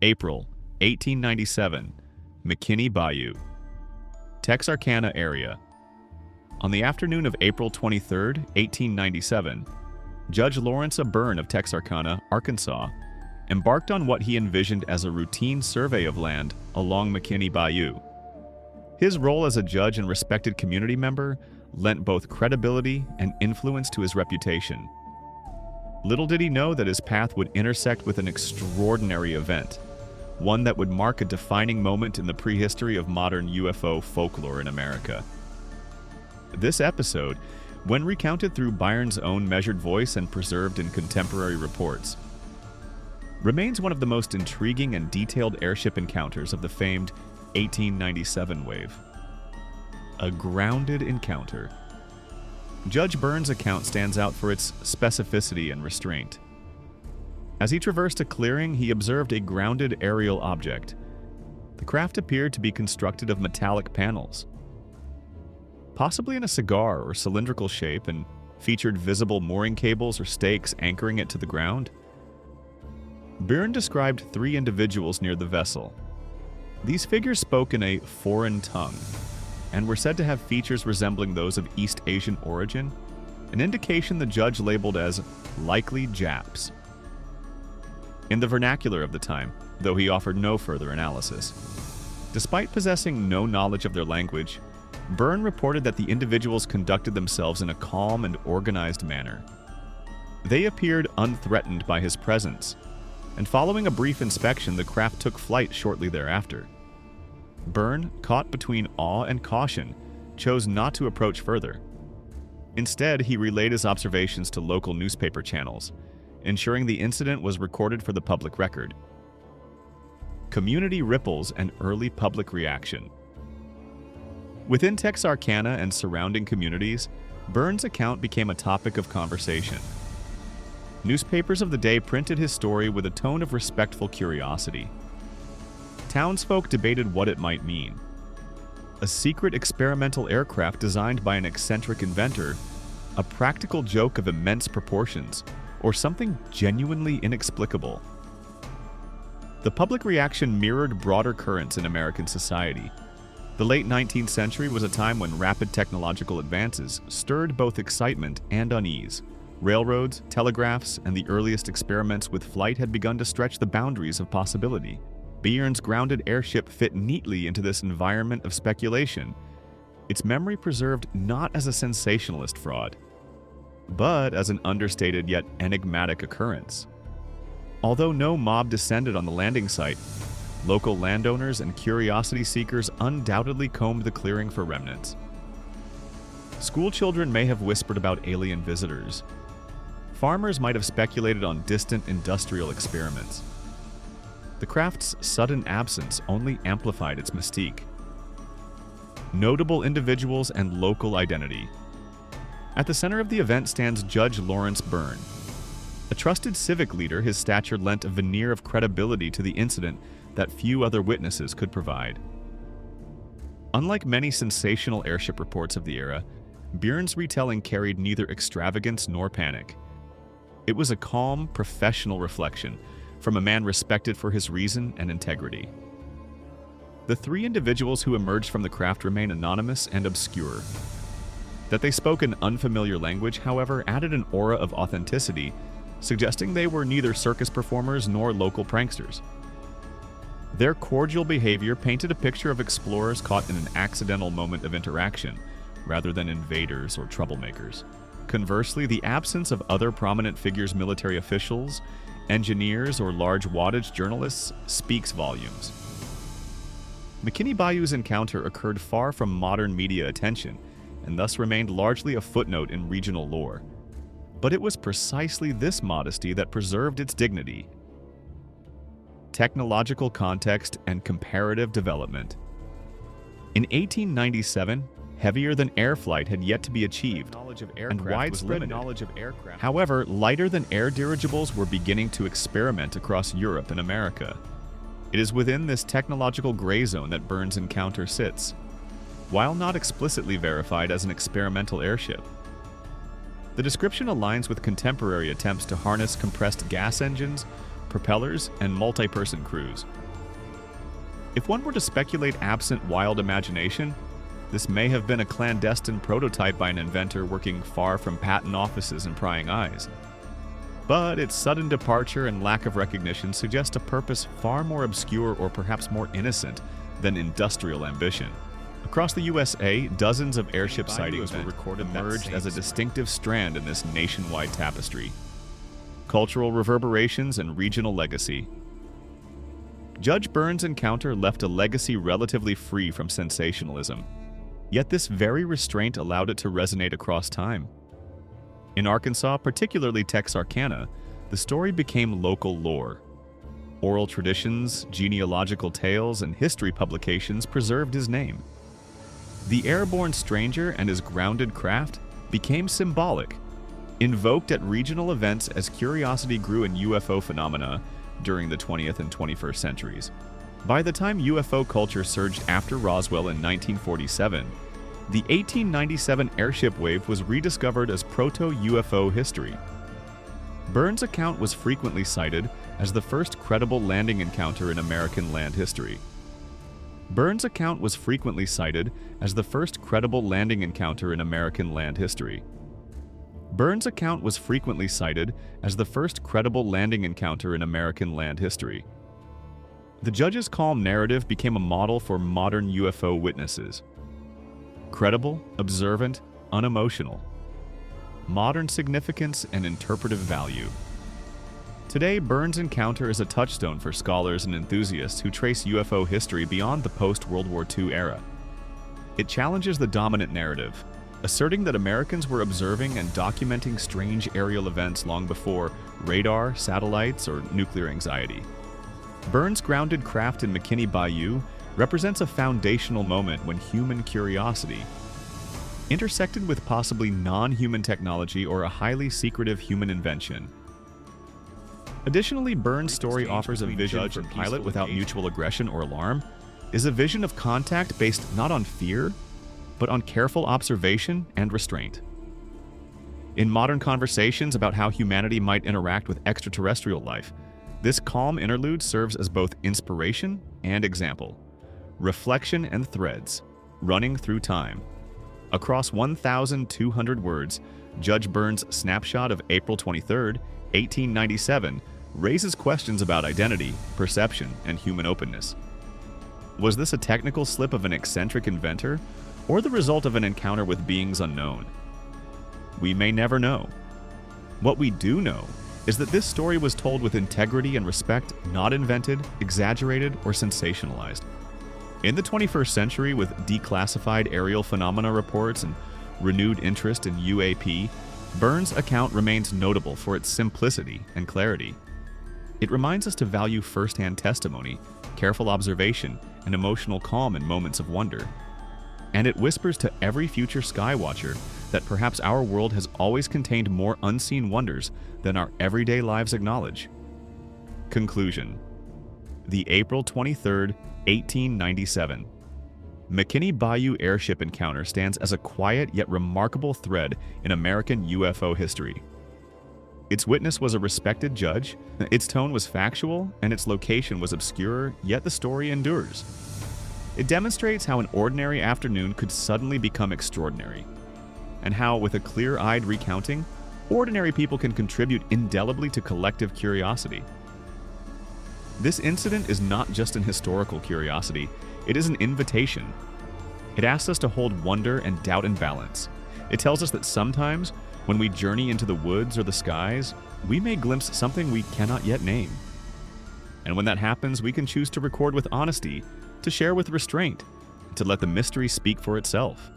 April 1897, McKinney Bayou, Texarkana area. On the afternoon of April 23, 1897, Judge Lawrence Byrne of Texarkana, Arkansas, embarked on what he envisioned as a routine survey of land along McKinney Bayou. His role as a judge and respected community member lent both credibility and influence to his reputation. Little did he know that his path would intersect with an extraordinary event, one that would mark a defining moment in the prehistory of modern UFO folklore in America. This episode, when recounted through Byrne's own measured voice and preserved in contemporary reports, remains one of the most intriguing and detailed airship encounters of the famed 1897 wave. A grounded encounter. Judge Byrne's account stands out for its specificity and restraint. As he traversed a clearing, he observed a grounded aerial object. The craft appeared to be constructed of metallic panels, possibly in a cigar or cylindrical shape, and featured visible mooring cables or stakes anchoring it to the ground. Byrne described 3 individuals near the vessel. These figures spoke in a foreign tongue and were said to have features resembling those of East Asian origin, an indication the judge labeled as likely Japs. In the vernacular of the time, though he offered no further analysis. Despite possessing no knowledge of their language, Byrne reported that the individuals conducted themselves in a calm and organized manner. They appeared unthreatened by his presence, and following a brief inspection, the craft took flight shortly thereafter. Byrne, caught between awe and caution, chose not to approach further. Instead, he relayed his observations to local newspaper channels, ensuring the incident was recorded for the public record. Community ripples and early public reaction. Within Texarkana and surrounding communities, Byrne's account became a topic of conversation. Newspapers of the day printed his story with a tone of respectful curiosity. Townsfolk debated what it might mean. A secret experimental aircraft designed by an eccentric inventor, a practical joke of immense proportions, or something genuinely inexplicable. The public reaction mirrored broader currents in American society. The late 19th century was a time when rapid technological advances stirred both excitement and unease. Railroads, telegraphs, and the earliest experiments with flight had begun to stretch the boundaries of possibility. Byrne's grounded airship fit neatly into this environment of speculation, its memory preserved not as a sensationalist fraud, but as an understated yet enigmatic occurrence. Although no mob descended on the landing site, local landowners and curiosity seekers undoubtedly combed the clearing for remnants. School children may have whispered about alien visitors. Farmers might have speculated on distant industrial experiments. The craft's sudden absence only amplified its mystique. Notable individuals and local identity. At the center of the event stands Judge Lawrence Byrne. A trusted civic leader, his stature lent a veneer of credibility to the incident that few other witnesses could provide. Unlike many sensational airship reports of the era, Byrne's retelling carried neither extravagance nor panic. It was a calm, professional reflection from a man respected for his reason and integrity. The 3 individuals who emerged from the craft remain anonymous and obscure. That they spoke an unfamiliar language, however, added an aura of authenticity, suggesting they were neither circus performers nor local pranksters. Their cordial behavior painted a picture of explorers caught in an accidental moment of interaction, rather than invaders or troublemakers. Conversely, the absence of other prominent figures, military officials, engineers, or large wattage journalists speaks volumes. McKinney Bayou's encounter occurred far from modern media attention, and thus remained largely a footnote in regional lore. But it was precisely this modesty that preserved its dignity. Technological context and comparative development. In 1897, heavier-than-air flight had yet to be achieved, and widespread knowledge of aircraft. However, lighter-than-air dirigibles were beginning to experiment across Europe and America. It is within this technological gray zone that Byrne's encounter sits, while not explicitly verified as an experimental airship. The description aligns with contemporary attempts to harness compressed gas engines propellers, and multi-person crews. If one were to speculate absent wild imagination, this may have been a clandestine prototype by an inventor working far from patent offices and prying eyes. But its sudden departure and lack of recognition suggest a purpose far more obscure or perhaps more innocent than industrial ambition. Across the USA, dozens of airship sightings were recorded emerged as a distinctive strand in this nationwide tapestry. Cultural reverberations and regional legacy. Judge Byrne's encounter left a legacy relatively free from sensationalism. Yet this very restraint allowed it to resonate across time. In Arkansas, particularly Texarkana, the story became local lore. Oral traditions, genealogical tales, and history publications preserved his name. The airborne stranger and his grounded craft became symbolic, invoked at regional events as curiosity grew in UFO phenomena during the 20th and 21st centuries. By the time UFO culture surged after Roswell in 1947, the 1897 airship wave was rediscovered as proto-UFO history. Byrne's account was frequently cited as the first credible landing encounter in American land history. Byrne's account was frequently cited as the first credible landing encounter in American land history. Byrne's account was frequently cited as the first credible landing encounter in American land history. The judge's calm narrative became a model for modern UFO witnesses. Credible, observant, unemotional. Modern significance and interpretive value. Today, Byrne's encounter is a touchstone for scholars and enthusiasts who trace UFO history beyond the post-World War II era. It challenges the dominant narrative, asserting that Americans were observing and documenting strange aerial events long before radar, satellites, or nuclear anxiety. Byrne's grounded craft in McKinney Bayou represents a foundational moment when human curiosity, intersected with possibly non-human technology or a highly secretive human invention. Additionally, Byrne's story offers a vision for pilot without mutual aggression or alarm, is a vision of contact based not on fear, but on careful observation and restraint. In modern conversations about how humanity might interact with extraterrestrial life, this calm interlude serves as both inspiration and example, reflection and threads, running through time. Across 1,200 words, Judge Byrne's snapshot of April 23, 1897, raises questions about identity, perception, and human openness. Was this a technical slip of an eccentric inventor, or the result of an encounter with beings unknown? We may never know. What we do know is that this story was told with integrity and respect, not invented, exaggerated, or sensationalized. In the 21st century, with declassified aerial phenomena reports and renewed interest in UAP, Byrne's account remains notable for its simplicity and clarity. It reminds us to value first-hand testimony, careful observation, and emotional calm in moments of wonder. And it whispers to every future skywatcher that perhaps our world has always contained more unseen wonders than our everyday lives acknowledge. Conclusion. The April 23, 1897 McKinney Bayou airship encounter stands as a quiet yet remarkable thread in American UFO history. Its witness was a respected judge, its tone was factual, and its location was obscure, yet the story endures. It demonstrates how an ordinary afternoon could suddenly become extraordinary, and how, with a clear-eyed recounting, ordinary people can contribute indelibly to collective curiosity. This incident is not just an historical curiosity, it is an invitation. It asks us to hold wonder and doubt in balance. It tells us that sometimes, when we journey into the woods or the skies, we may glimpse something we cannot yet name. And when that happens, we can choose to record with honesty, to share with restraint, to let the mystery speak for itself.